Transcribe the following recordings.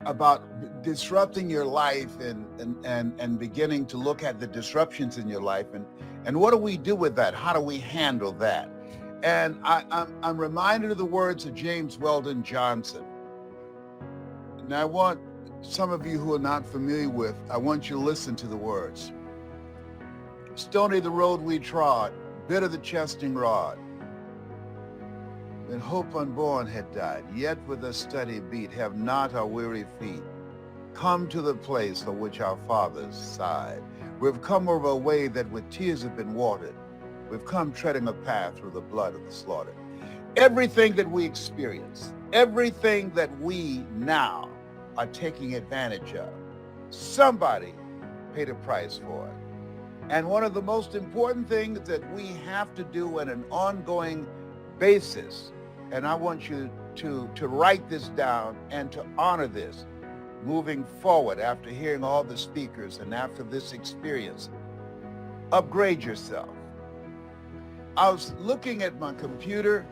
about disrupting your life and beginning to look at the disruptions in your life and what do we do with that? How do we handle that? And I'm reminded of the words of James Weldon Johnson. And I want some of you who are not familiar with, I want you to listen to the words. Stony the road we trod, bitter the chastening rod. When hope unborn had died, yet with a steady beat have not our weary feet come to the place for which our fathers sighed. We've come over a way that with tears have been watered. We've come treading a path through the blood of the slaughtered. Everything that we experience, everything that we now are taking advantage of, somebody paid a price for it. And one of the most important things that we have to do on an ongoing basis, and I want you to write this down and to honor this moving forward after hearing all the speakers and after this experience, upgrade yourself. I was looking at my computer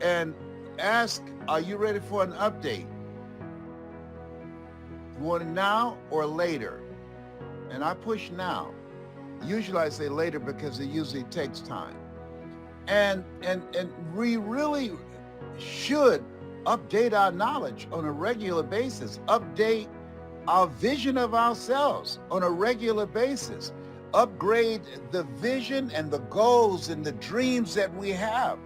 and asked, are you ready for an update? You want it now or later? And I push now. Usually I say later because it usually takes time. And we really should update our knowledge on a regular basis, update our vision of ourselves on a regular basis, upgrade the vision and the goals and the dreams that we have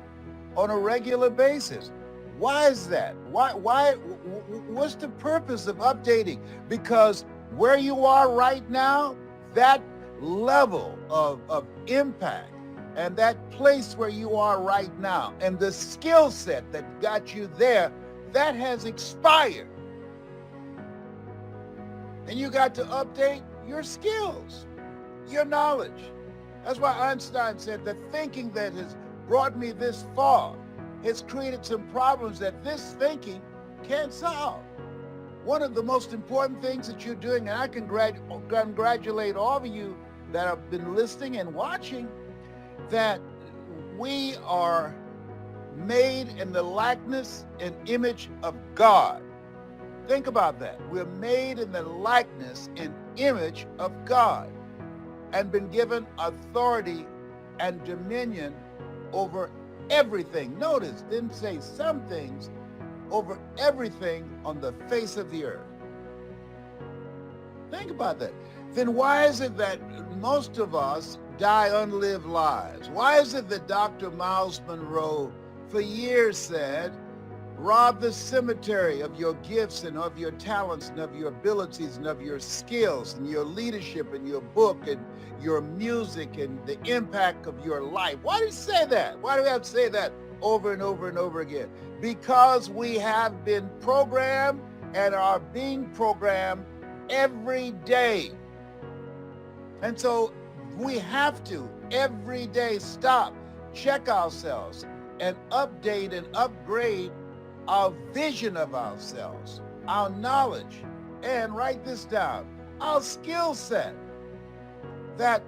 on a regular basis. Why is that? What's the purpose of updating? Because where you are right now, that level of impact and that place where you are right now and the skill set that got you there, that has expired. And you got to update your skills, your knowledge. That's why Einstein said the thinking that has brought me this far has created some problems that this thinking can't solve. One of the most important things that you're doing, and I congratulate all of you that have been listening and watching, that we are made in the likeness and image of God. Think about that. We're made in the likeness and image of God and been given authority and dominion over everything. Notice, didn't say some things, over everything on the face of the earth. Think about that. Then why is it that most of us die unlived lives? Why is it that Dr. Miles Monroe for years said, rob the cemetery of your gifts and of your talents and of your abilities and of your skills and your leadership and your book and your music and the impact of your life? Why do you say that? Why do we have to say that over and over and over again? Because we have been programmed and are being programmed every day. And so we have to every day stop, check ourselves, and update and upgrade our vision of ourselves, our knowledge, and write this down, our skill set. That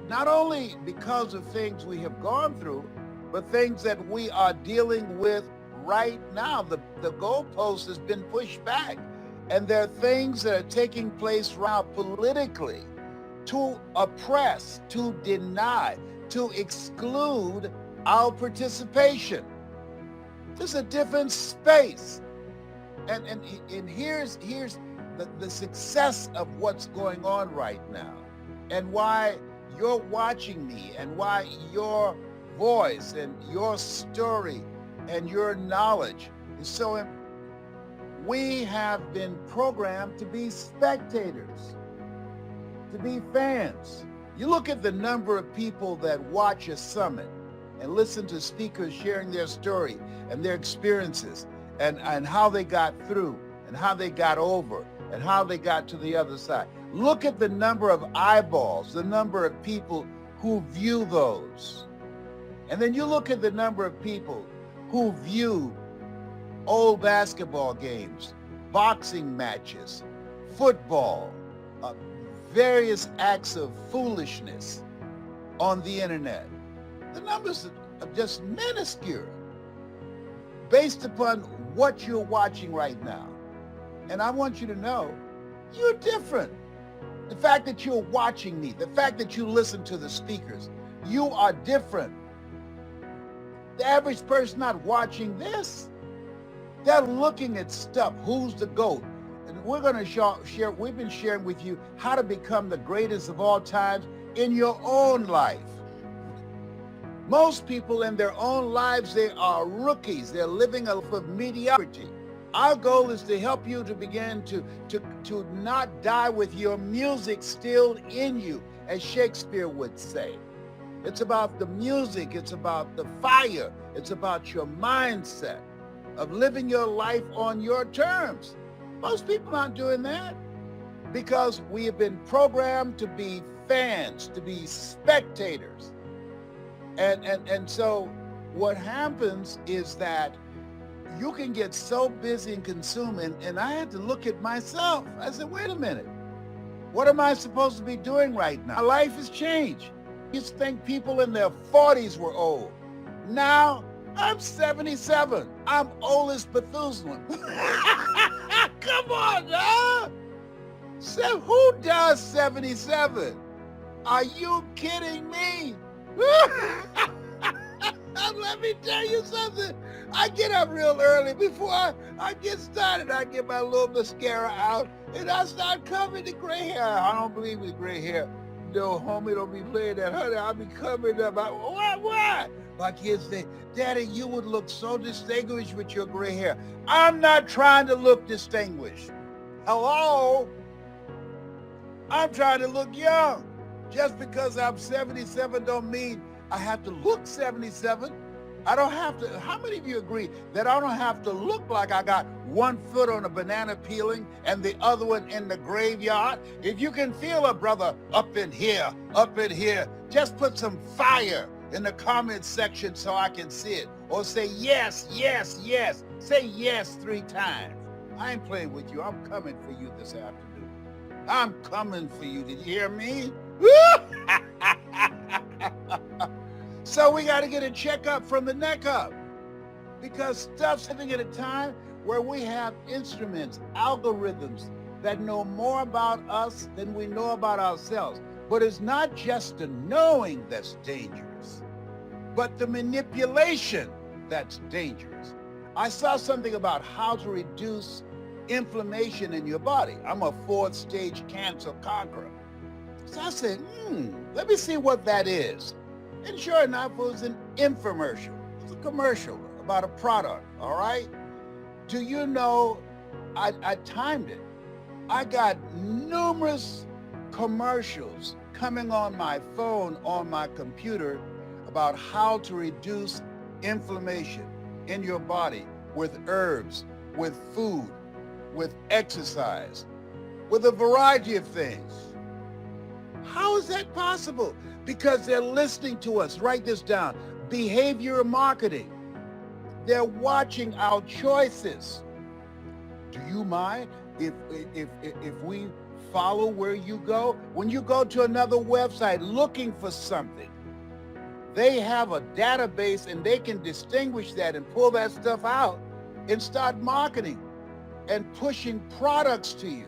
not only because of things we have gone through, but things that we are dealing with right now. The goalpost has been pushed back, and there are things that are taking place right now politically to oppress, to deny, to exclude our participation. There's a different space. And here's the success of what's going on right now and why you're watching me and why your voice and your story and your knowledge is so important. We have been programmed to be spectators, to be fans. You look at the number of people that watch a summit and listen to speakers sharing their story and their experiences and how they got through and how they got over and how they got to the other side. Look at the number of eyeballs, the number of people who view those. And then you look at the number of people who view old basketball games, boxing matches, football, various acts of foolishness on the internet. The numbers are just minuscule based upon what you're watching right now. And I want you to know you're different. The fact that you're watching me, the fact that you listen to the speakers, you are different. The average person not watching this, they're looking at stuff. Who's the GOAT? And we're going to share, we've been sharing with you how to become the greatest of all times in your own life. Most people in their own lives, they are rookies. They're living a life of mediocrity. Our goal is to help you to begin to not die with your music still in you, as Shakespeare would say. It's about the music. It's about the fire. It's about your mindset of living your life on your terms. Most people aren't doing that because we have been programmed to be fans, to be spectators. And so what happens is that you can get so busy and consuming, and I had to look at myself. I said, wait a minute. What am I supposed to be doing right now? My life has changed. You used to think people in their 40s were old. Now, I'm 77. I'm old as Methuselah. Come on, now. So who does 77? Are you kidding me? Let me tell you something. I get up real early before I get started. I get my little mascara out and I start covering the gray hair. I don't believe in gray hair. No, homie, don't be playing that. Honey, I'll be covering up. Why? My kids say, Daddy, you would look so distinguished with your gray hair. I'm not trying to look distinguished. Hello? I'm trying to look young. Just because I'm 77 don't mean I have to look 77. I don't have to. How many of you agree that I don't have to look like I got one foot on a banana peeling and the other one in the graveyard? If you can feel a brother up in here, just put some fire in the comment section so I can see it. Or say yes, yes, yes. Say yes 3 times. I ain't playing with you. I'm coming for you this afternoon. I'm coming for you. Did you hear me? So we got to get a checkup from the neck up, because stuff's living at a time where we have instruments, algorithms that know more about us than we know about ourselves. But it's not just the knowing that's dangerous, but the manipulation that's dangerous. I saw something about how to reduce inflammation in your body. I'm a 4th stage cancer conqueror. So I said, let me see what that is. And sure enough, it was an infomercial. It was a commercial about a product, all right? Do you know, I timed it. I got numerous commercials coming on my phone, on my computer, about how to reduce inflammation in your body with herbs, with food, with exercise, with a variety of things. How is that possible? Because they're listening to us. Write this down. Behavioral marketing. They're watching our choices. Do you mind if we follow where you go? When you go to another website looking for something, they have a database and they can distinguish that and pull that stuff out and start marketing and pushing products to you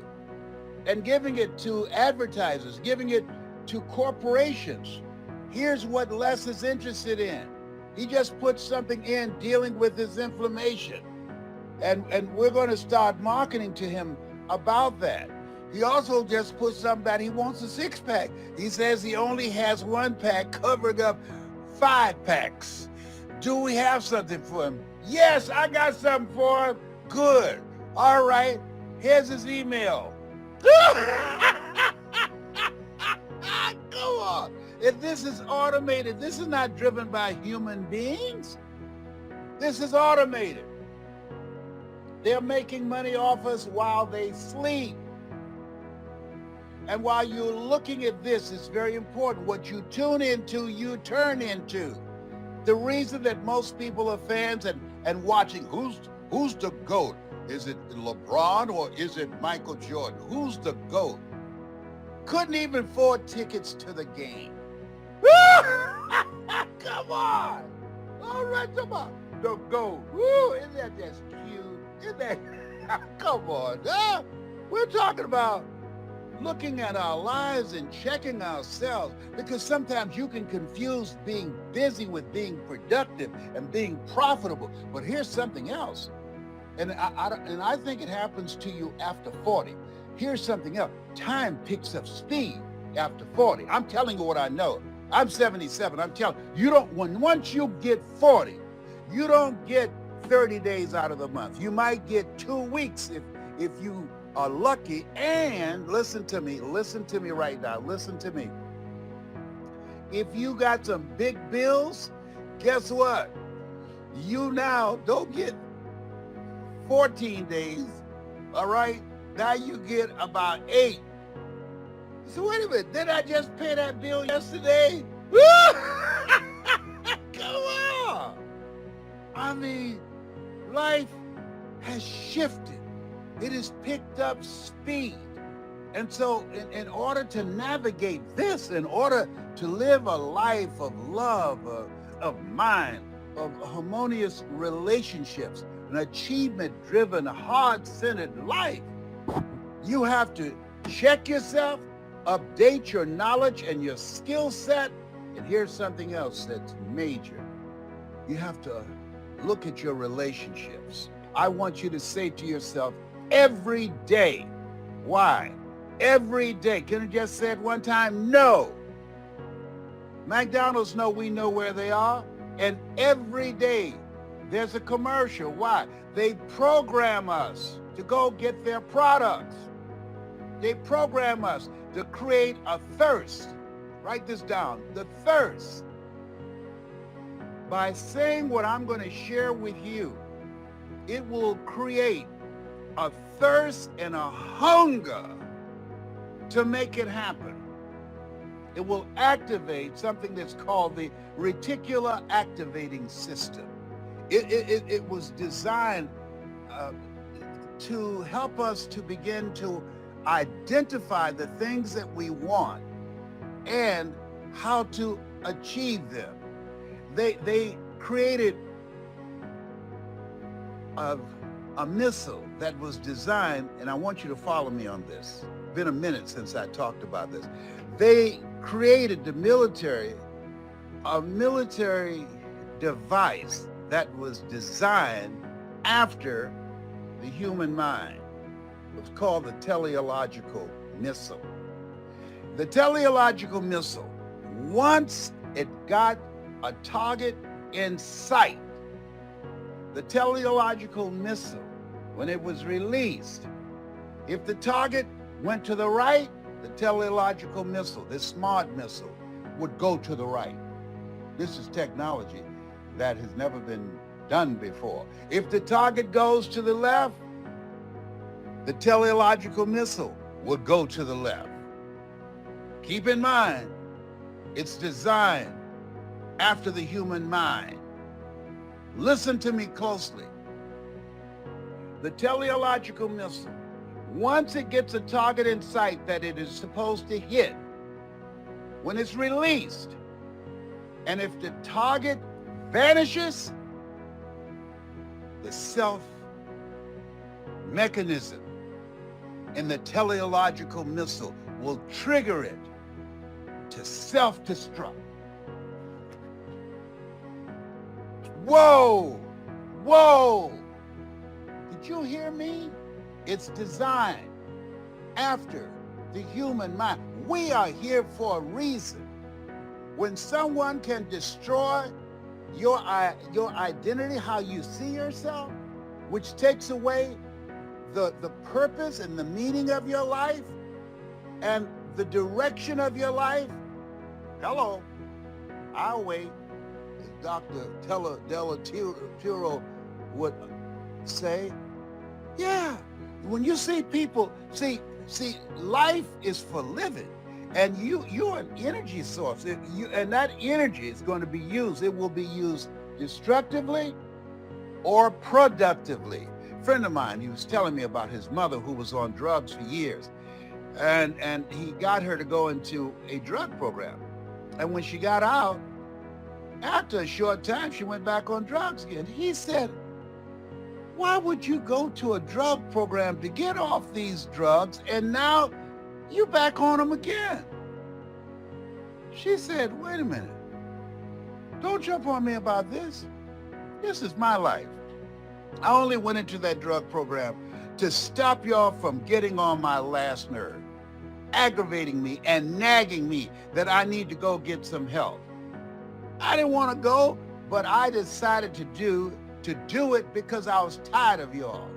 and giving it to advertisers, giving it to corporations. Here's what Les is interested in. He just put something in dealing with his inflammation. And we're going to start marketing to him about that. He also just put something that he wants a 6-pack. He says he only has 1 pack covering up 5 packs. Do we have something for him? Yes, I got something for him. Good. All right. Here's his email. Come on. If this is automated, this is not driven by human beings. This is automated. They're making money off us while they sleep. And while you're looking at this, it's very important. What you tune into, you turn into. The reason that most people are fans and watching, who's the GOAT? Is it LeBron or is it Michael Jordan? Who's the GOAT? Couldn't even afford tickets to the game. Come on. All right, come on. The GOAT. Woo, isn't that just cute? Isn't that? Come on, huh? We're talking about looking at our lives and checking ourselves, because sometimes you can confuse being busy with being productive and being profitable. But here's something else, and I think it happens to you after 40. Here's something else. Time picks up speed after 40. I'm telling you what I know. I'm 77. I'm telling you, once you get 40, you don't get 30 days out of the month. You might get 2 weeks if you are lucky. And listen to me right now. Listen to me. If you got some big bills, guess what? You now don't get 14 days, all right? Now you get about 8. So wait a minute, did I just pay that bill yesterday? Come on. I mean, life has shifted. It has picked up speed. And so in order to navigate this, in order to live a life of love, of mind, of harmonious relationships, an achievement-driven, heart-centered life, you have to check yourself, update your knowledge and your skill set. And here's something else that's major. You have to look at your relationships. I want you to say to yourself every day, why? Every day. Can you just say it one time? No. McDonald's we know where they are. And every day there's a commercial. Why? They program us to go get their products. They program us to create a thirst. Write this down. The thirst. By saying what I'm going to share with you, it will create a thirst and a hunger to make it happen. It will activate something that's called the reticular activating system. It was designed to help us to begin to identify the things that we want and how to achieve them. They created a missile that was designed, and I want you to follow me on this. It's been a minute since I talked about this. They created a military device that was designed after the human mind. It was called the teleological missile. The teleological missile, once it got a target in sight, the teleological missile, when it was released, if the target went to the right, the teleological missile, this smart missile, would go to the right. This is technology that has never been done before. If the target goes to the left, the teleological missile would go to the left. Keep in mind, it's designed after the human mind. Listen to me closely. The teleological missile, once it gets a target in sight that it is supposed to hit, when it's released, and if the target vanishes, the self mechanism in the teleological missile will trigger it to self-destruct. Whoa, whoa. Did you hear me? It's designed after the human mind. We are here for a reason. When someone can destroy your identity, how you see yourself, which takes away the purpose and the meaning of your life and the direction of your life, hello, I'll wait. As Dr. Della Tiro would say, yeah, when you see people, see, life is for living. And you're an energy source, and that energy is going to be used. It will be used destructively or productively. A friend of mine, he was telling me about his mother who was on drugs for years, and he got her to go into a drug program. And when she got out, after a short time, she went back on drugs again. He said, Why would you go to a drug program to get off these drugs and now you back on them again? She said, wait a minute. Don't jump on me about this. This is my life. I only went into that drug program to stop y'all from getting on my last nerve, aggravating me and nagging me that I need to go get some help. I didn't want to go, but I decided to do it because I was tired of y'all.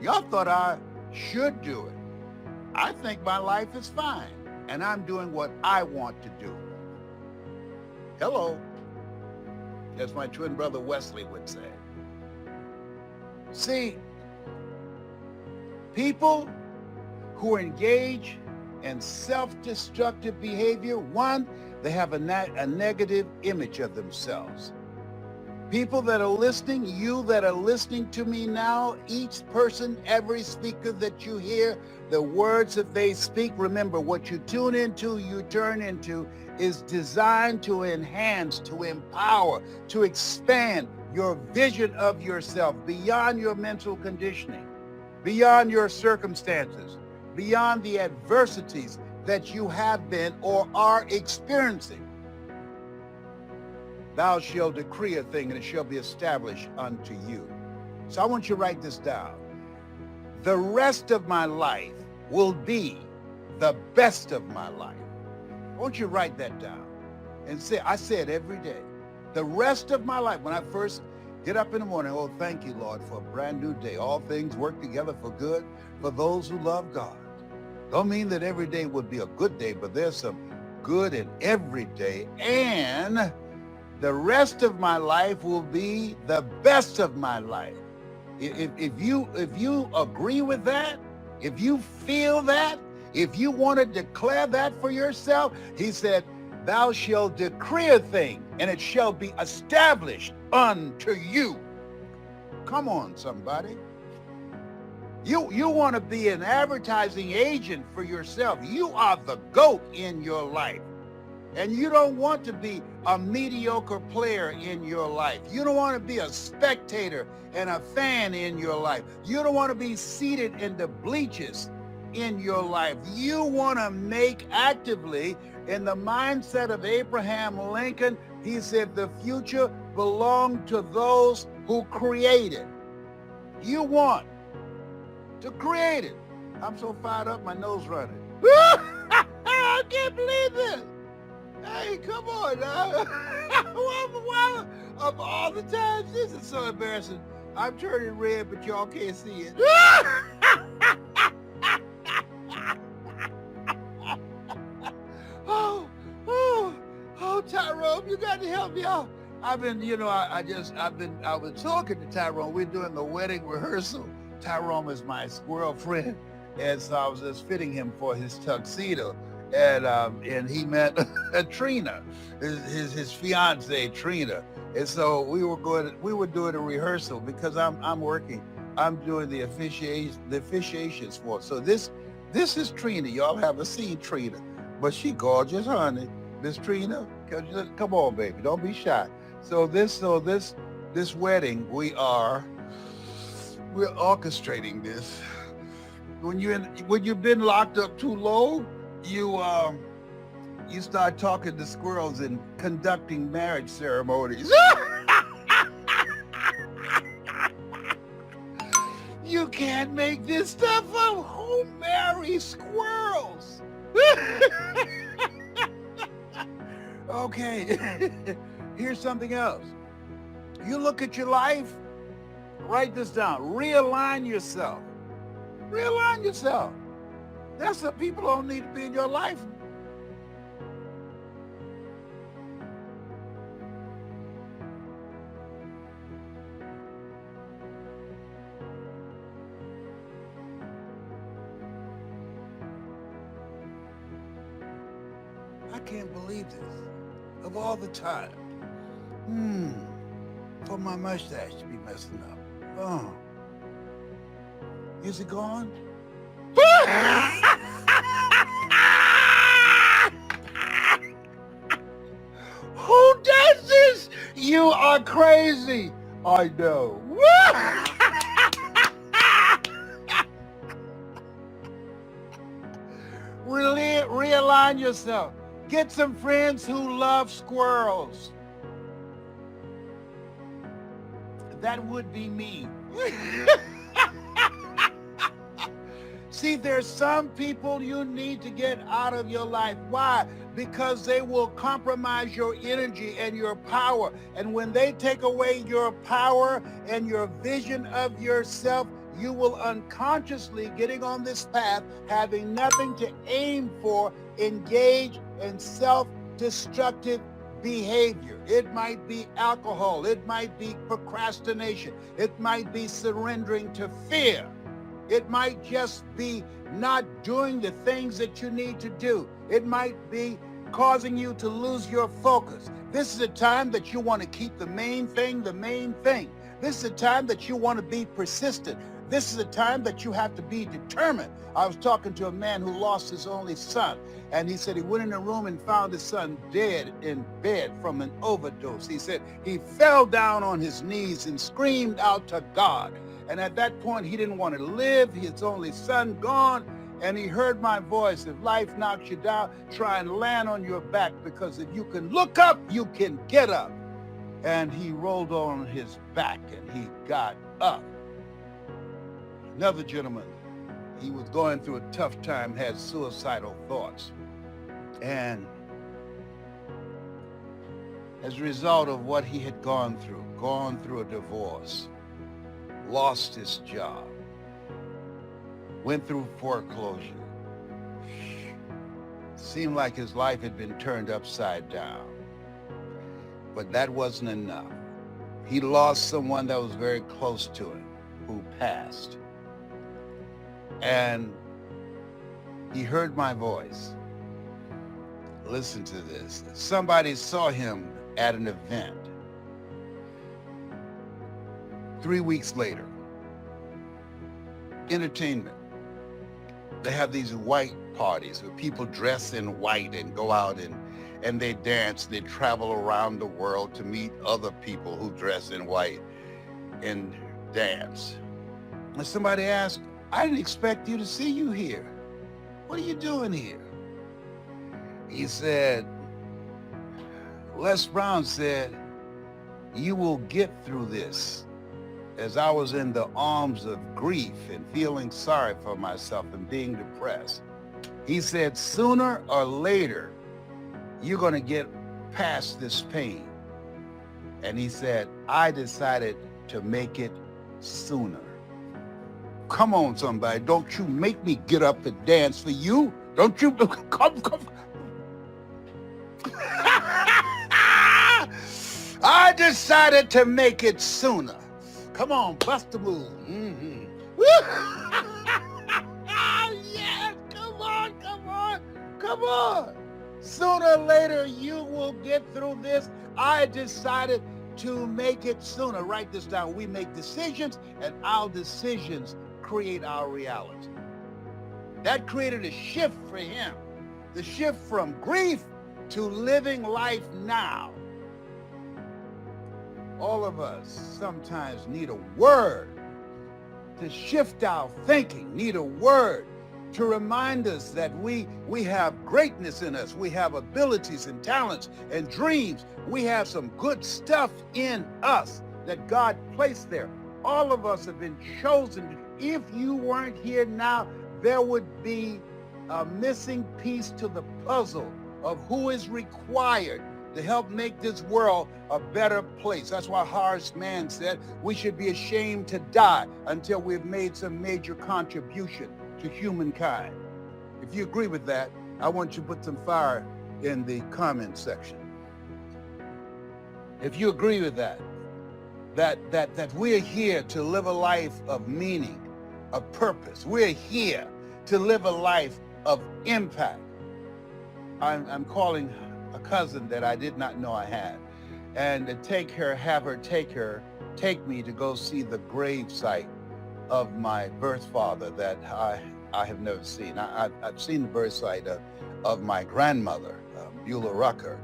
Y'all thought I should do it. I think my life is fine, and I'm doing what I want to do. Hello, as my twin brother Wesley would say. See, people who engage in self-destructive behavior, one, they have a negative image of themselves. People that are listening, you that are listening to me now, each person, every speaker that you hear, the words that they speak, remember, what you tune into, you turn into, is designed to enhance, to empower, to expand your vision of yourself beyond your mental conditioning, beyond your circumstances, beyond the adversities that you have been or are experiencing. Thou shalt decree a thing, and it shall be established unto you. So I want you to write this down. The rest of my life will be the best of my life. I want you to write that down and say, I say it every day. The rest of my life, when I first get up in the morning, oh, thank you, Lord, for a brand new day. All things work together for good for those who love God. Don't mean that every day would be a good day, but there's some good in every day. And the rest of my life will be the best of my life. If you agree with that, if you feel that, if you want to declare that for yourself, he said, thou shalt decree a thing, and it shall be established unto you. Come on, somebody. You want to be an advertising agent for yourself. You are the GOAT in your life. And you don't want to be a mediocre player in your life. You don't want to be a spectator and a fan in your life. You don't want to be seated in the bleachers in your life. You want to make actively, in the mindset of Abraham Lincoln, he said the future belonged to those who create it. You want to create it. I'm so fired up, my nose running. I can't believe this. Hey, come on now. Of all the times, this is so embarrassing. I'm turning red, but y'all can't see it. Oh, Tyrone, you got to help me out. I've been, I was talking to Tyrone. We're doing the wedding rehearsal. Tyrone is my squirrel friend, and so I was just fitting him for his tuxedo. And he met Trina, his fiance Trina, and so we were doing a rehearsal because I'm working. I'm doing the officiations for. So this is Trina. Y'all haven't seen Trina, but she gorgeous, honey. Miss Trina, come on, baby, don't be shy. So this wedding, we're orchestrating this. When you've been locked up too long, you start talking to squirrels and conducting marriage ceremonies. You can't make this stuff up. Who marries squirrels? Okay, here's something else. You look at your life, write this down, realign yourself. Realign yourself. That's what people don't need to be in your life. I can't believe this. Of all the time. For my mustache to be messing up. Oh. Is it gone? Who does this? You are crazy. I know. Realign yourself. Get some friends who love squirrels. That would be me. See, there's some people you need to get out of your life. Why? Because they will compromise your energy and your power. And when they take away your power and your vision of yourself, you will unconsciously, getting on this path, having nothing to aim for, engage in self-destructive behavior. It might be alcohol. It might be procrastination. It might be surrendering to fear. It might just be not doing the things that you need to do. It might be causing you to lose your focus. This is a time that you want to keep the main thing the main thing. This is a time that you want to be persistent. This is a time that you have to be determined. I was talking to a man who lost his only son, and he said he went in a room and found his son dead in bed from an overdose. He said he fell down on his knees and screamed out to God. And at that point, he didn't want to live. His only son gone. And he heard my voice. If life knocks you down, try and land on your back, because if you can look up, you can get up. And he rolled on his back and he got up. Another gentleman, he was going through a tough time, had suicidal thoughts. And as a result of what he had gone through a divorce, lost his job, went through foreclosure. Seemed like his life had been turned upside down. But that wasn't enough. He lost someone that was very close to him, who passed. And he heard my voice. Listen to this. Somebody saw him at an event. 3 weeks later, entertainment. They have these white parties where people dress in white and go out and they dance. They travel around the world to meet other people who dress in white and dance. And somebody asked, I didn't expect you to see you here. What are you doing here? He said, Les Brown said, you will get through this. As I was in the arms of grief and feeling sorry for myself and being depressed, he said, sooner or later, you're going to get past this pain. And he said, I decided to make it sooner. Come on, somebody. Don't you make me get up and dance for you. Don't you come. I decided to make it sooner. Come on, bust the move. Mm-hmm. Yes, come on. Sooner or later, you will get through this. I decided to make it sooner. Write this down. We make decisions, and our decisions create our reality. That created a shift for him. The shift from grief to living life now. All of us sometimes need a word to shift our thinking, need a word to remind us that we have greatness in us. We have abilities and talents and dreams. We have some good stuff in us that God placed there. All of us have been chosen. If you weren't here now, there would be a missing piece to the puzzle of who is required to help make this world a better place. That's why Horace Mann said we should be ashamed to die until we've made some major contribution to humankind. If you agree with that, I want you to put some fire in the comment section. If you agree with that we're here to live a life of meaning, of purpose. We're here to live a life of impact. I'm calling a cousin that I did not know I had, and to have her take me to go see the grave site of my birth father that I have never seen. I've seen the birth site of my grandmother, Beulah Rucker,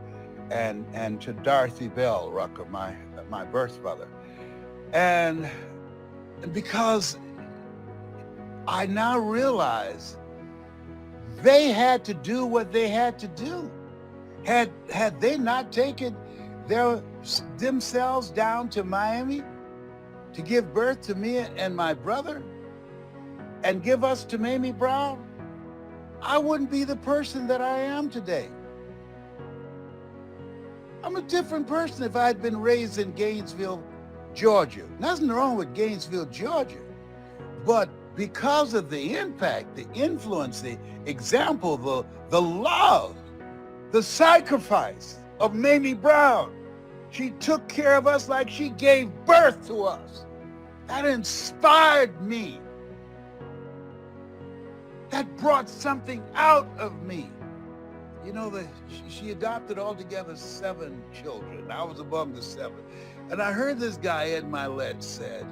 and to Dorothy Bell Rucker, my birth mother. And because I now realize They had to do what they had to do. Had they not taken themselves down to Miami to give birth to me and my brother and give us to Mamie Brown, I wouldn't be the person that I am today. I'm a different person if I had been raised in Gainesville, Georgia. Nothing wrong with Gainesville, Georgia. But because of the impact, the influence, the example, the love, the sacrifice of Mamie Brown, she took care of us like she gave birth to us. That inspired me. That brought something out of me. You know, she adopted altogether 7 children. I was among the 7. And I heard this guy, Ed Milet, said,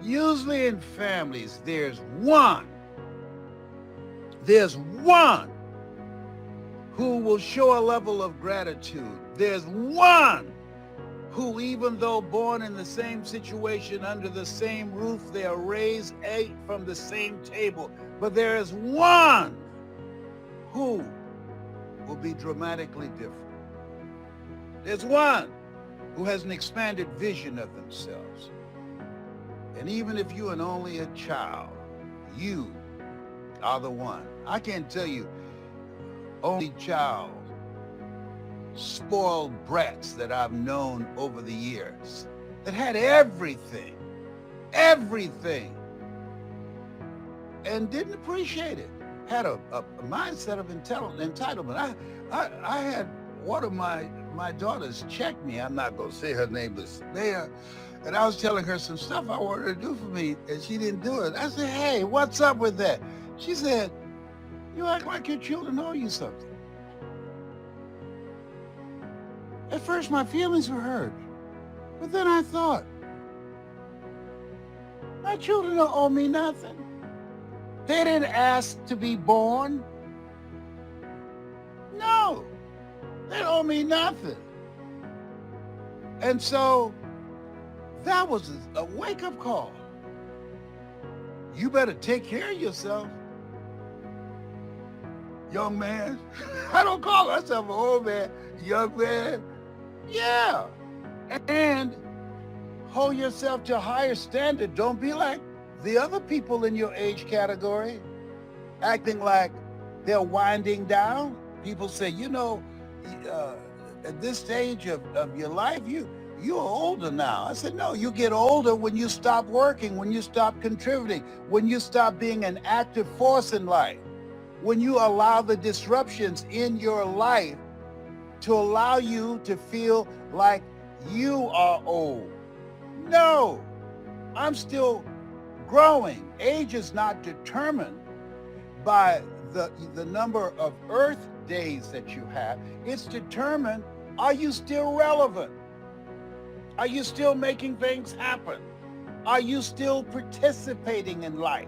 usually in families, there's one who will show a level of gratitude. There's one who, even though born in the same situation, under the same roof, they are raised, ate from the same table. But there is one who will be dramatically different. There's one who has an expanded vision of themselves. And even if you are only a child, you are the one. I can't tell you, only child, spoiled brats that I've known over the years that had everything, and didn't appreciate it. Had a mindset of entitlement. I had one of my daughters check me. I'm not going to say her name, but there. And I was telling her some stuff I wanted her to do for me, and she didn't do it. I said, hey, what's up with that? She said, you act like your children owe you something. At first, my feelings were hurt. But then I thought, my children don't owe me nothing. They didn't ask to be born. No, they owe me nothing. And so that was a wake-up call. You better take care of yourself, young man. I don't call myself an old man, young man. Yeah. And hold yourself to a higher standard. Don't be like the other people in your age category, acting like they're winding down. People say, you know, at this stage of your life, you're older now. I said, no, you get older when you stop working, when you stop contributing, when you stop being an active force in life, when you allow the disruptions in your life to allow you to feel like you are old. No, I'm still growing. Age is not determined by the number of Earth days that you have. It's determined, are you still relevant? Are you still making things happen? Are you still participating in life?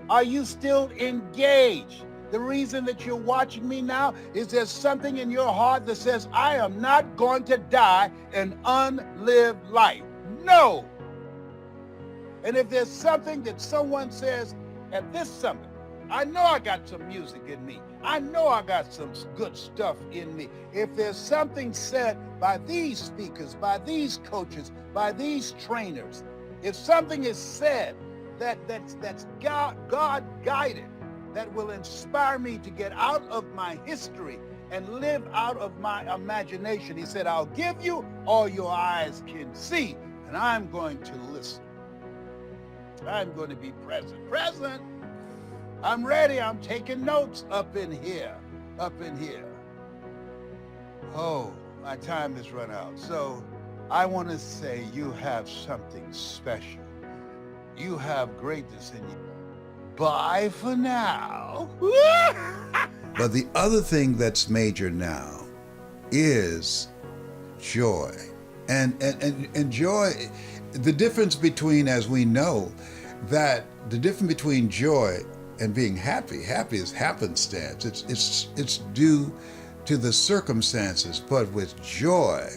Are you still engaged? The reason that you're watching me now is there's something in your heart that says, I am not going to die an unlived life. No. And if there's something that someone says at this summit, I know I got some music in me. I know I got some good stuff in me. If there's something said by these speakers, by these coaches, by these trainers, if something is said that's God guided, that will inspire me to get out of my history and live out of my imagination. He said, I'll give you all your eyes can see, and I'm going to listen. I'm going to be present. Present. I'm ready. I'm taking notes up in here. Oh, my time has run out. So I want to say you have something special. You have greatness in you. Bye for now. But the other thing that's major now is joy. And joy, the difference between, as we know, that the difference between joy and being happy is happenstance. It's due to the circumstances. But with joy,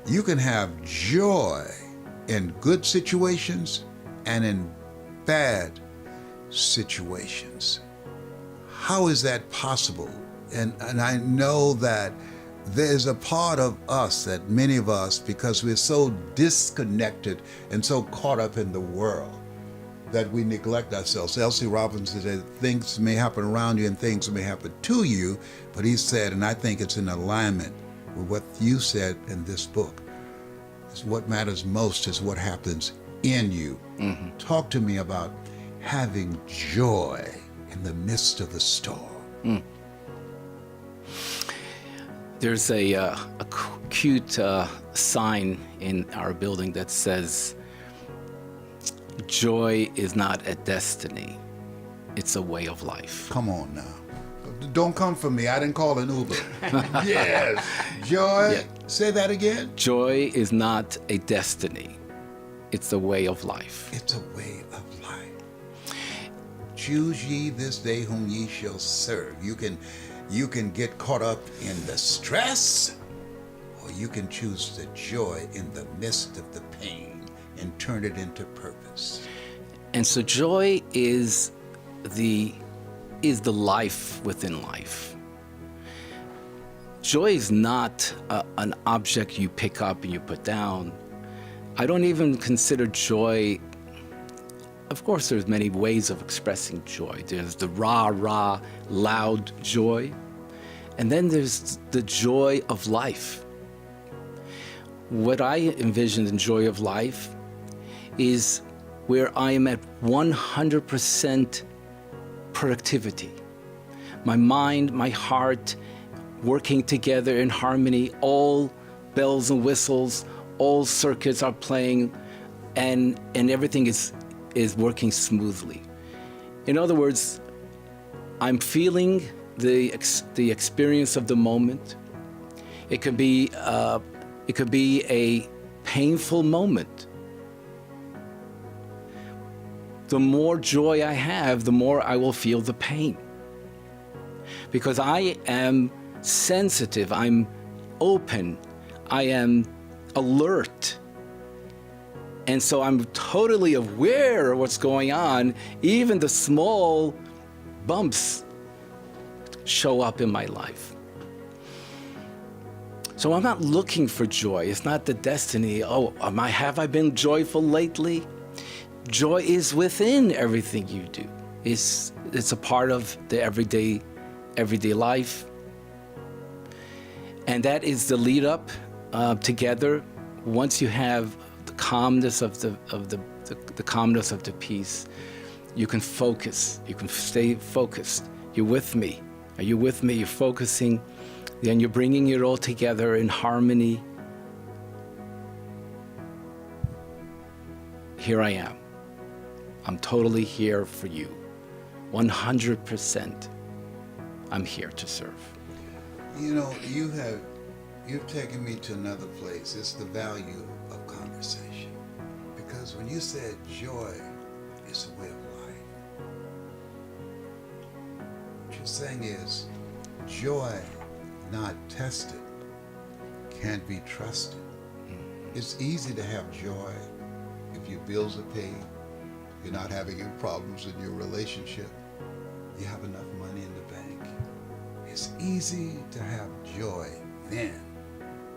you can have joy in good situations and in bad situations. how is that possible? And I know that there's a part of us that many of us, because we're so disconnected and so caught up in the world, that we neglect ourselves. Elsie Robinson said things may happen around you and things may happen to you, but he said, and I think it's in alignment with what you said in this book, is what matters most is what happens in you. Mm-hmm. Talk to me about having joy in the midst of the storm. Mm. There's a cute sign in our building that says, joy is not a destiny, it's a way of life. Come on now. Don't come for me. I didn't call an Uber. Yes. Joy. Yeah. Say that again. Joy is not a destiny, it's a way of life. It's a way of life. Choose ye this day whom ye shall serve. You can get caught up in the stress, or you can choose the joy in the midst of the pain and turn it into purpose. And so joy is the life within life. Joy is not an object you pick up and you put down. I don't even consider joy, of course there's many ways of expressing joy. There's the rah, loud joy. And then there's the joy of life. What I envision in joy of life is where I am at 100% productivity. My mind, my heart, working together in harmony, all bells and whistles, all circuits are playing, and everything is working smoothly. In other words, I'm feeling the experience of the moment. It could be a painful moment. The more joy I have, the more I will feel the pain. Because I am sensitive, I'm open, I am alert. And so I'm totally aware of what's going on. Even the small bumps show up in my life. So I'm not looking for joy. It's not the destiny. Have I been joyful lately? Joy is within everything you do. It's a part of the everyday life. And that is the lead up together. Once you have the calmness of the calmness of the peace, you can focus. You can stay focused. You're with me. Are you with me? You're focusing. Then you're bringing it all together in harmony. Here I am. I'm totally here for you. 100%. I'm here to serve. You know, you've taken me to another place. It's the value of conversation. Because when you said joy is a way of life, what you're saying is joy not tested can't be trusted. It's easy to have joy if your bills are paid, you're not having any problems in your relationship, you have enough money in the bank. It's easy to have joy then,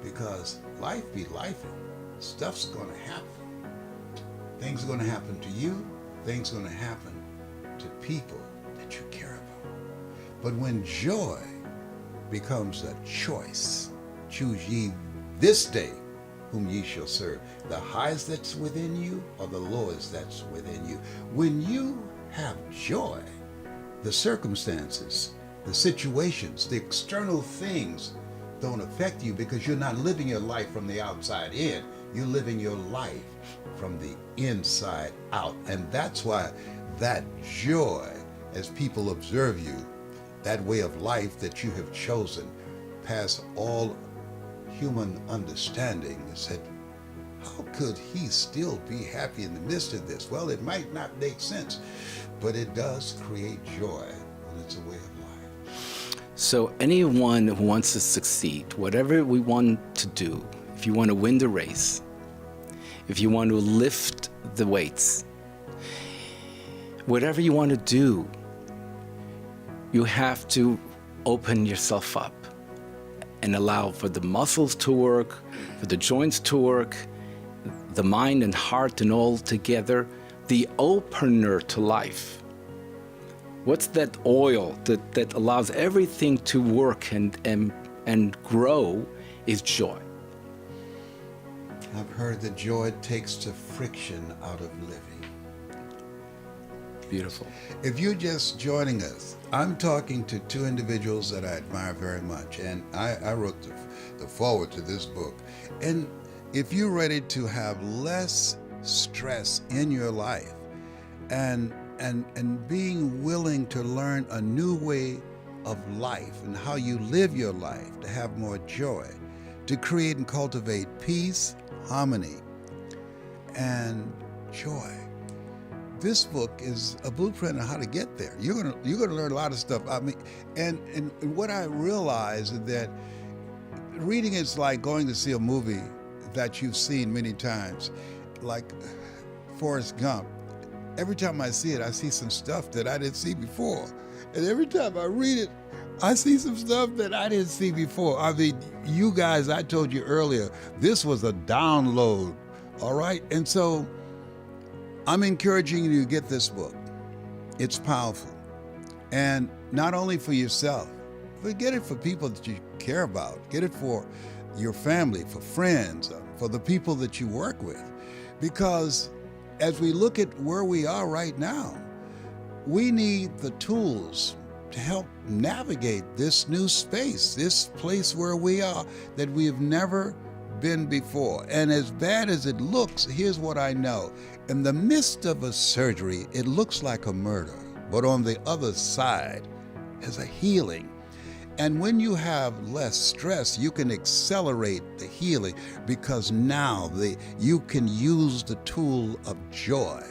because life be lifing. Stuff's going to happen. Things are going to happen to you. Things are going to happen to people that you care about. But when joy becomes a choice, choose ye this day whom ye shall serve. The highest that's within you or the lowest that's within you. When you have joy, the circumstances, the situations, the external things don't affect you, because you're not living your life from the outside in. You're living your life from the inside out. And that's why that joy, as people observe you, that way of life that you have chosen, past all human understanding, said, how could he still be happy in the midst of this? Well, it might not make sense, but it does create joy when it's a way of life. So anyone who wants to succeed, whatever we want to do, if you want to win the race, if you want to lift the weights, whatever you want to do, you have to open yourself up and allow for the muscles to work, for the joints to work, the mind and heart and all together, the opener to life. What's that oil that allows everything to work and grow is joy. I've heard that joy takes the friction out of living. Beautiful. If you're just joining us, I'm talking to two individuals that I admire very much, and I wrote the foreword to this book. And if you're ready to have less stress in your life and being willing to learn a new way of life and how you live your life, to have more joy, to create and cultivate peace, harmony, and joy. This book is a blueprint on how to get there. You're gonna learn a lot of stuff. I mean, and what I realize is that reading is like going to see a movie that you've seen many times, like Forrest Gump. Every time I see it, I see some stuff that I didn't see before. And every time I read it, I see some stuff that I didn't see before. I mean, you guys, I told you earlier, this was a download, all right? And so I'm encouraging you to get this book. It's powerful. And not only for yourself, but get it for people that you care about. Get it for your family, for friends, for the people that you work with. Because as we look at where we are right now, we need the tools to help navigate this new space, this place where we are that we have never been before. And as bad as it looks, here's what I know. In the midst of a surgery, it looks like a murder, but on the other side is a healing. And when you have less stress, you can accelerate the healing because now you can use the tool of joy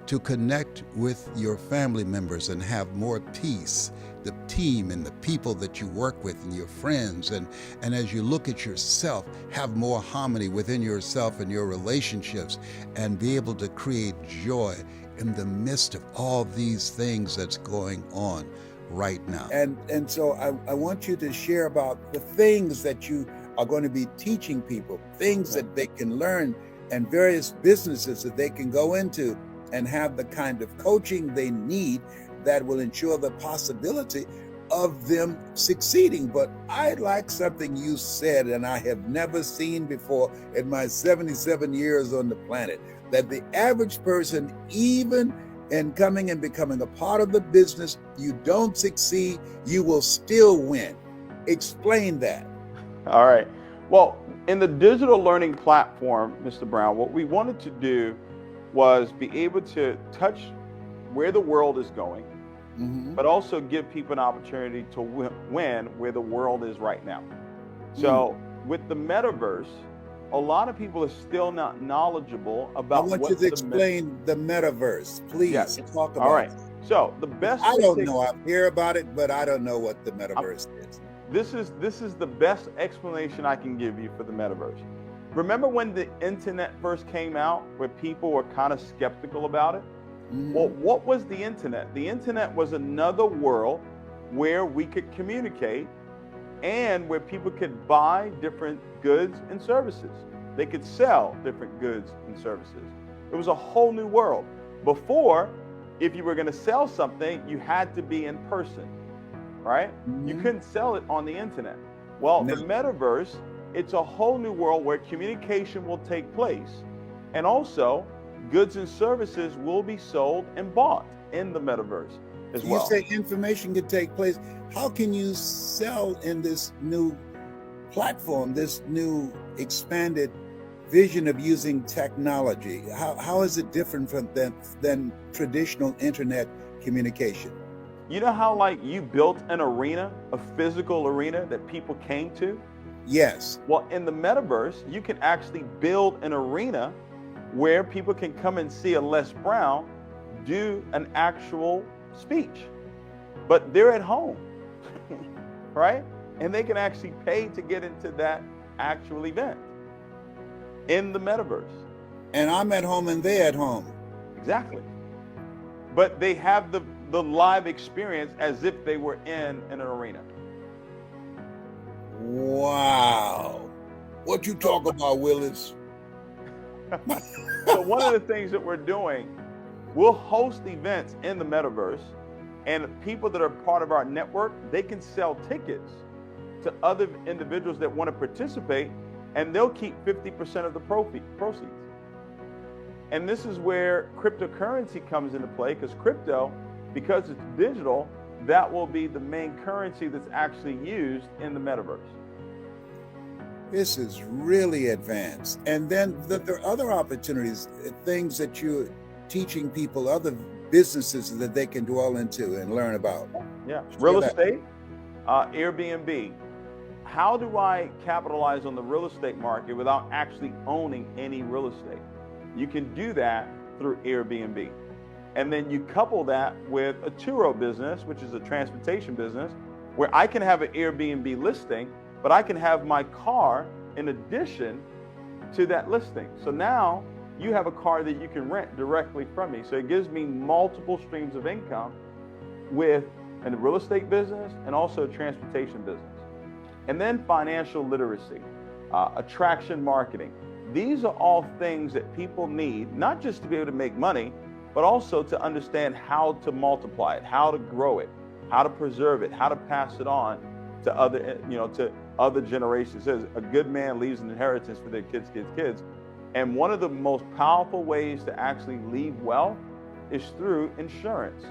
to connect with your family members and have more peace, the team and the people that you work with and your friends. And as you look at yourself, have more harmony within yourself and your relationships and be able to create joy in the midst of all these things that's going on right now. And so I want you to share about the things that you are going to be teaching people, things that they can learn and various businesses that they can go into and have the kind of coaching they need that will ensure the possibility of them succeeding. But I like something you said, and I have never seen before in my 77 years on the planet, that the average person, even in coming and becoming a part of the business, you don't succeed, you will still win. Explain that. All right. Well, in the digital learning platform, Mr. Brown, what we wanted to do was be able to touch where the world is going, but also give people an opportunity to win where the world is right now. So with the metaverse, a lot of people are still not knowledgeable about. I want you to explain the metaverse, please. Yes. Talk about All right. it. So the best. I don't know. I hear about it, but I don't know what the metaverse is. This is the best explanation I can give you for the metaverse. Remember when the internet first came out, where people were kind of skeptical about it? Well, what was the internet? The internet was another world where we could communicate and where people could buy different goods and services. They could sell different goods and services. It was a whole new world. Before, if you were going to sell something, you had to be in person, right? You couldn't sell it on the internet. Well, the metaverse, it's a whole new world where communication will take place. And also, goods and services will be sold and bought in the metaverse as well. You say information can take place. How can you sell in this new platform, this new expanded vision of using technology? How is it different from than traditional internet communication? You know how like you built an arena, a physical arena that people came to? Yes. Well, in the metaverse, you can actually build an arena where people can come and see a Les Brown do an actual speech, but they're at home, right? And they can actually pay to get into that actual event in the metaverse. And I'm at home and they're at home. Exactly. But they have the live experience as if they were in an arena. Wow. What you talk about, Willis? So one of the things that we're doing, we'll host events in the metaverse, and people that are part of our network, they can sell tickets to other individuals that want to participate, and they'll keep 50% of the proceeds. And this is where cryptocurrency comes into play, because crypto, because it's digital, that will be the main currency that's actually used in the metaverse. This is really advanced. And then there are other opportunities, things that you're teaching people, other businesses that they can dwell into and learn about. Yeah, real estate, Airbnb. How do I capitalize on the real estate market without actually owning any real estate? You can do that through Airbnb. And then you couple that with a Turo business, which is a transportation business, where I can have an Airbnb listing, but I can have my car in addition to that listing. So now you have a car that you can rent directly from me. So it gives me multiple streams of income with a real estate business and also a transportation business. And then financial literacy, attraction marketing. These are all things that people need, not just to be able to make money, but also to understand how to multiply it, how to grow it, how to preserve it, how to pass it on to other generations. It says a good man leaves an inheritance for their kids. And one of the most powerful ways to actually leave wealth is through insurance.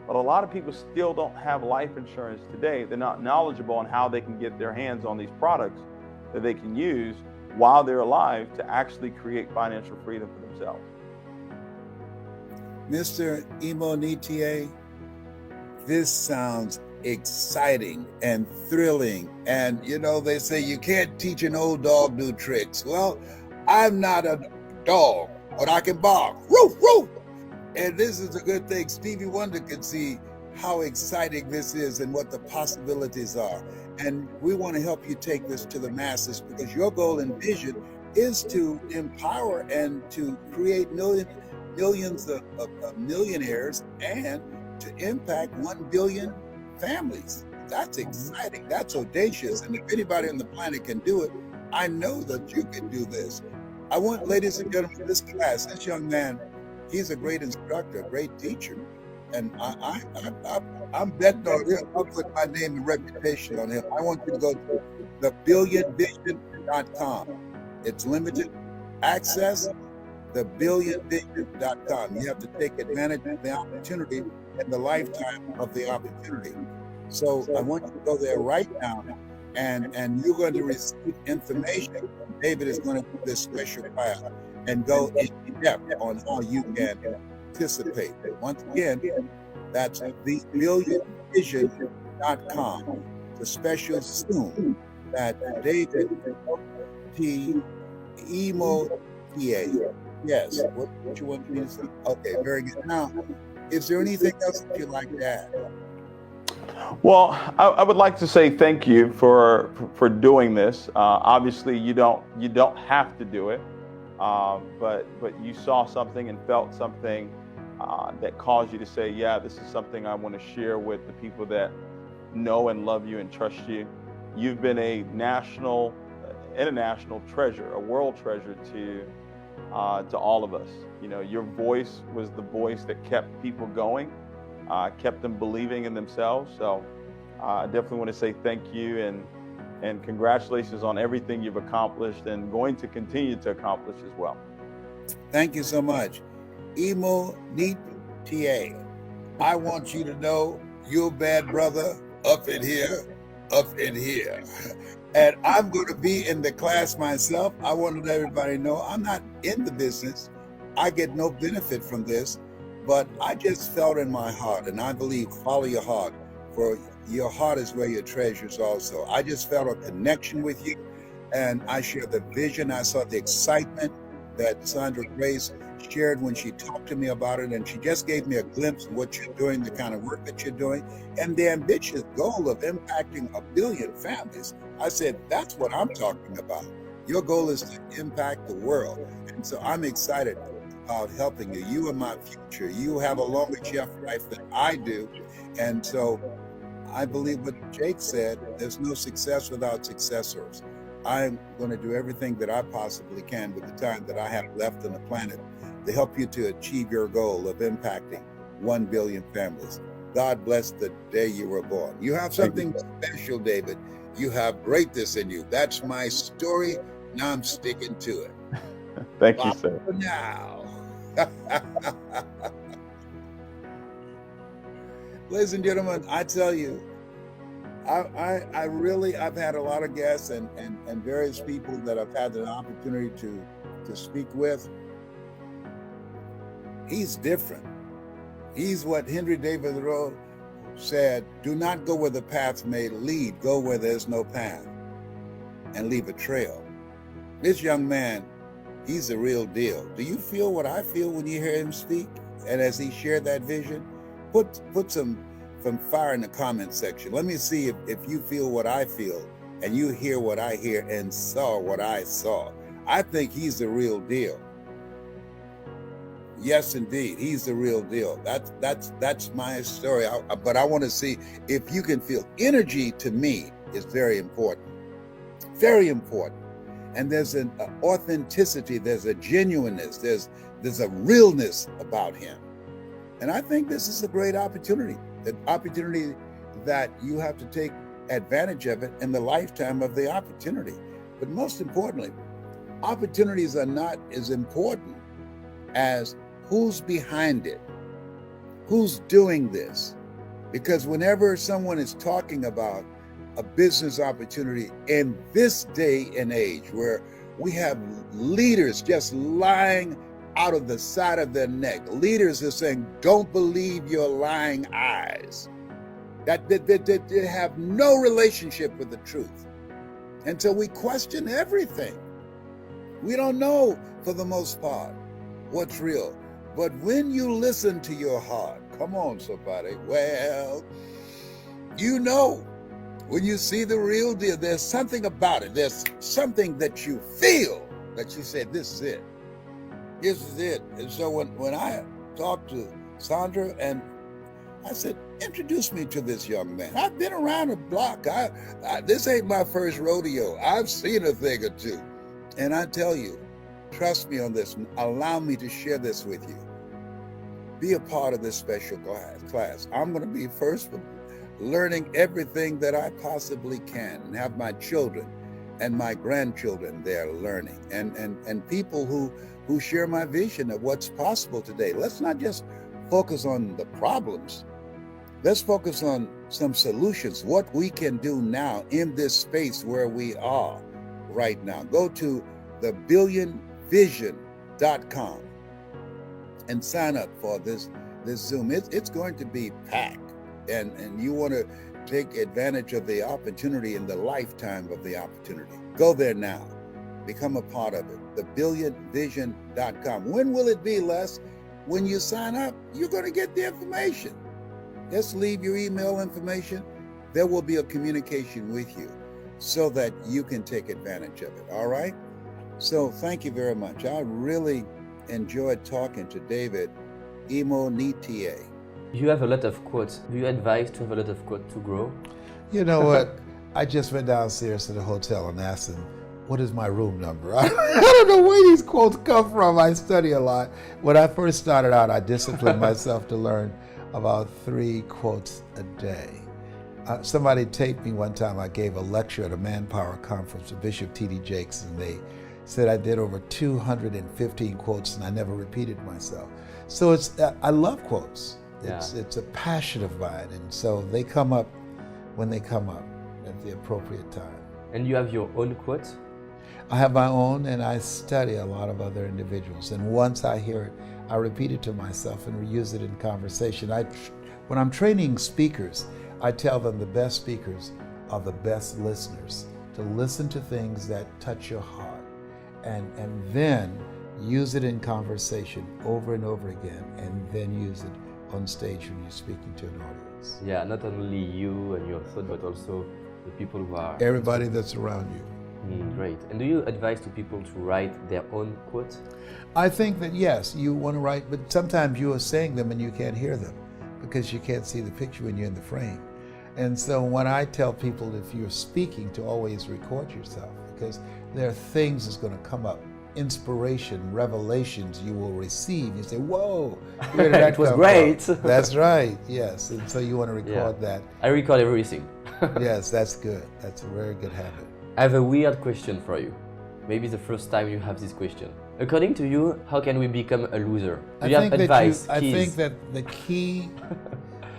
But a lot of people still don't have life insurance today. They're not knowledgeable on how they can get their hands on these products that they can use while they're alive to actually create financial freedom for themselves. Mr. Imo-Nitie, this sounds exciting and thrilling. And they say you can't teach an old dog new tricks. Well, I'm not a dog, but I can bark. Roof, roof. And this is a good thing. Stevie Wonder could see how exciting this is and what the possibilities are. And we want to help you take this to the masses, because your goal and vision is to empower and to create millions of millionaires and to impact 1 billion families. That's exciting. That's audacious. And if anybody on the planet can do it, I know that you can do this. I want, ladies and gentlemen, this class, this young man, he's a great instructor, a great teacher. And I'm betting on him. I'll put my name and reputation on him. I want you to go to thebillionvision.com. It's limited access, thebillionvision.com. You have to take advantage of the opportunity and the lifetime of the opportunity. So I want you to go there right now, and you're going to receive information. David is going to do this special class and go in depth on how you can participate. Once again, that's thebillionvision.com. It's a special Zoom that David T. Imo-Nitie. Yes, what you want me to say? Okay, very good. Now, is there anything else that you'd like to add? Well, I would like to say thank you for doing this. Obviously, you don't have to do it, but you saw something and felt something that caused you to say, yeah, this is something I want to share with the people that know and love you and trust you. You've been a national, international treasure, a world treasure to all of us. Your voice was the voice that kept people going, kept them believing in themselves. So I definitely want to say thank you and congratulations on everything you've accomplished and going to continue to accomplish as well. Thank you so much. Imo-Nitie, I want you to know you're bad brother up in here. And I'm going to be in the class myself. I want to let everybody know I'm not in the business. I get no benefit from this, but I just felt in my heart, and I believe follow your heart, for your heart is where your treasures also. I just felt a connection with you, and I share the vision. I saw the excitement that Sandra Grace shared when she talked to me about it, and she just gave me a glimpse of what you're doing, the kind of work that you're doing, and the ambitious goal of impacting 1 billion families. I said, that's what I'm talking about. Your goal is to impact the world. And so I'm excited. about helping you. You are my future. You have a longer shelf life than I do. And so I believe what Jake said, there's no success without successors. I'm going to do everything that I possibly can with the time that I have left on the planet to help you to achieve your goal of impacting 1 billion families. God bless the day you were born. You have something special, David. You have greatness in you. That's my story. Now I'm sticking to it. Thank you, sir. For now. Ladies and gentlemen, I tell you, I've had a lot of guests and various people that I've had the opportunity to speak with. He's different. He's what Henry David Thoreau said, do not go where the path may lead, go where there's no path and leave a trail. This young man, he's the real deal. Do you feel what I feel when you hear him speak? And as he shared that vision, put some fire in the comment section. Let me see if you feel what I feel and you hear what I hear and saw what I saw. I think he's the real deal. Yes, indeed, he's the real deal. That's my story. But I want to see if you can feel energy. To me is very important, very important. And there's an authenticity, there's a genuineness, there's a realness about him. And I think this is a great opportunity, an opportunity that you have to take advantage of it in the lifetime of the opportunity. But most importantly, opportunities are not as important as who's behind it, who's doing this. Because whenever someone is talking about a business opportunity in this day and age where we have leaders just lying out of the side of their neck, leaders are saying, don't believe your lying eyes, that they have no relationship with the truth. And so we question everything. We don't know, for the most part, what's real. But when you listen to your heart, come on, somebody, well, you know, when you see the real deal, there's something about it. There's something that you feel that you said, this is it. This is it. And so when I talked to Sandra and I said, introduce me to this young man. I've been around the block. This ain't my first rodeo. I've seen a thing or two. And I tell you, trust me on this. Allow me to share this with you. Be a part of this special class. I'm going to be first with learning everything that I possibly can and have my children and my grandchildren there learning and people who share my vision of what's possible today. Let's not just focus on the problems. Let's focus on some solutions, what we can do now in this space where we are right now. Go to thebillionvision.com and sign up for this Zoom. It's going to be packed, and you want to take advantage of the opportunity and the lifetime of the opportunity. Go there now. Become a part of it. Thebillionvision.com. When will it be, Les? When you sign up, you're going to get the information. Just leave your email information. There will be a communication with you so that you can take advantage of it. All right? So thank you very much. I really enjoyed talking to David Imonitie. You have a lot of quotes. Do you advise to have a lot of quotes to grow? You know what? I just went downstairs to the hotel and asked him, what is my room number? I don't know where these quotes come from. I study a lot. When I first started out, I disciplined myself to learn about 3 quotes a day. Somebody taped me one time. I gave a lecture at a Manpower conference with Bishop T.D. Jakes, and they said I did over 215 quotes, and I never repeated myself. So I love quotes. It's a passion of mine, and so they come up when they come up at the appropriate time. And you have your own quotes? I have my own, and I study a lot of other individuals. And once I hear it, I repeat it to myself and reuse it in conversation. When I'm training speakers, I tell them the best speakers are the best listeners, to listen to things that touch your heart, and then use it in conversation over and over again, and then use it on stage when you're speaking to an audience. Yeah, not only you and your thought, but also the people who are... Everybody that's around you. Great. And do you advise to people to write their own quotes? I think that yes, you want to write, but sometimes you are saying them and you can't hear them because you can't see the picture when you're in the frame. And so when I tell people, if you're speaking, to always record yourself, because there are things that's going to come up, inspiration, revelations you will receive. You say, whoa, where did that It was come great. from? That's right, yes. And so you want to record that. I record everything. Yes, that's good. That's a very good habit. I have a weird question for you. Maybe the first time you have this question. According to you, how can we become a loser? Do you have advice? I keys? think that the key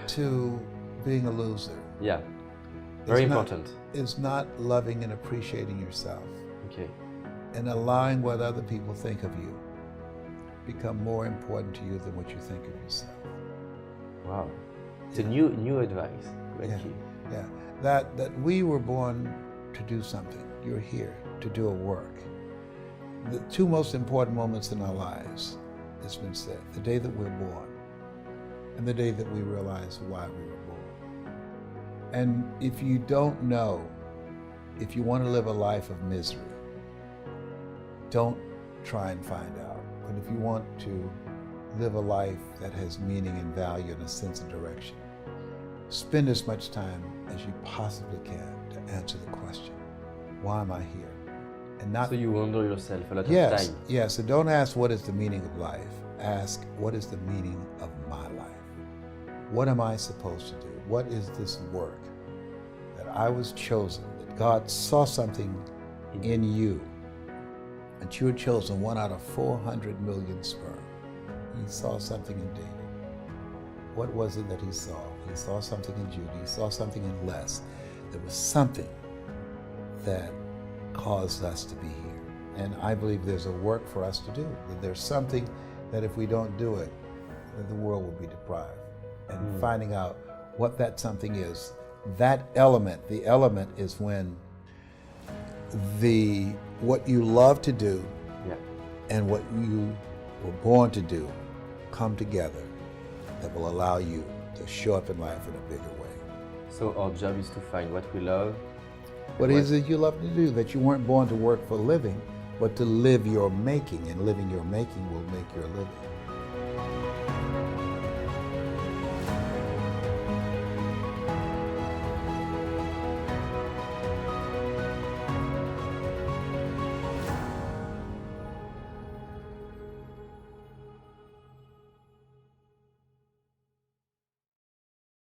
to being a loser Yeah, very is not- important. is not loving and appreciating yourself Okay. and allowing what other people think of you become more important to you than what you think of yourself. Wow. It's a new advice. Great Yeah. key. Yeah, that we were born to do something. You're here to do a work. The two most important moments in our lives, it's been said, the day that we're born and the day that we realize why we were born. And if you don't know, if you want to live a life of misery, don't try and find out. But if you want to live a life that has meaning and value and a sense of direction, spend as much time as you possibly can to answer the question, why am I here? And not So you wonder yourself a lot of yes, time. yes. So don't ask what is the meaning of life. Ask what is the meaning of my life? What am I supposed to do? What is this work that I was chosen, that God saw something in you, that you were chosen, 1 out of 400 million sperm. He saw something in David. What was it that he saw? He saw something in Judy. He saw something in Les. There was something that caused us to be here. And I believe there's a work for us to do. That there's something that if we don't do it, then the world will be deprived. And finding out what that something is, that element, the element is when what you love to do Yeah. and what you were born to do come together that will allow you to show up in life in a bigger way. So our job is to find what we love. What is it you love to do? That you weren't born to work for a living, but to live your making, and living your making will make your living.